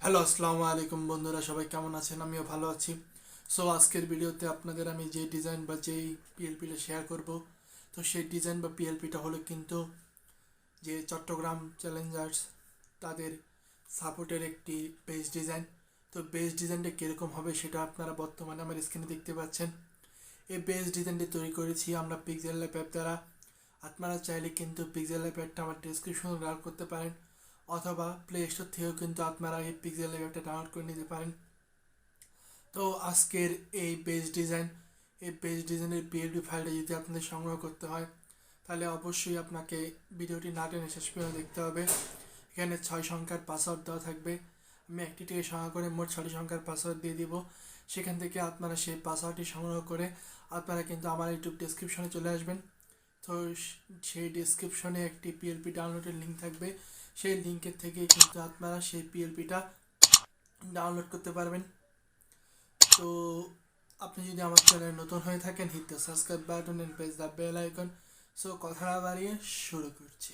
Hello, আসসালামু আলাইকুম বন্ধুরা, সবাই কেমন আছেন? আমিও ভালো আছি। সো আজকের ভিডিওতে আপনাদের আমি যে ডিজাইন বা যেই পিএলপিটা শেয়ার করব, তো সেই ডিজাইন বা পিএলপিটা হলো কিন্তু যে চট্টগ্রাম চ্যালেঞ্জার্স তাদের সাপোর্টের একটি বেস ডিজাইন। তো বেস ডিজাইনটা কীরকম হবে সেটা আপনারা বর্তমানে আমার স্ক্রিনে দেখতে পাচ্ছেন। এই বেস ডিজাইনটি তৈরি করেছি আমরা পিক্সেল ল্যাব অ্যাপ দ্বারা। আপনারা চাইলে কিন্তু পিক্সেল ল্যাব অ্যাপটা আমার ডিসক্রিপশনে ডাউনলোড করতে পারেন, অথবা প্লে স্টোর থেকেও কিন্তু আপনারা এই পিক্সেল ল্যাব অ্যাপটা ডাউনলোড করে নিতে পারেন। তো আজকের এই বেস ডিজাইনের পিএলপি ফাইলটা যদি আপনাদের সংগ্রহ করতে হয়, তাহলে অবশ্যই আপনাকে ভিডিওটি না টেনে শেষ পর্যন্ত দেখতে হবে। এখানে 6 সংখ্যার পাসওয়ার্ড দেওয়া থাকবে। আমি একটি থেকে সংগ্রহ করে মোট 6টি সংখ্যার পাসওয়ার্ড দিয়ে দিব। সেখান থেকে আপনারা সেই পাসওয়ার্ডটি সংগ্রহ করে আপনারা কিন্তু আমার ইউটিউব ডেসক্রিপশনে চলে আসবেন। তো সেই ডেসক্রিপশনে একটি পিএলপি ডাউনলোডের লিঙ্ক থাকবে। সেই লিঙ্কের থেকে কিন্তু আপনারা সেই পিএলপিটা ডাউনলোড করতে পারবেন। তো আপনি যদি আমার চ্যানেল নতুন হয়ে থাকেন, hit the subscribe button and press the bell icon. So কথা না বাড়িয়ে শুরু করছি।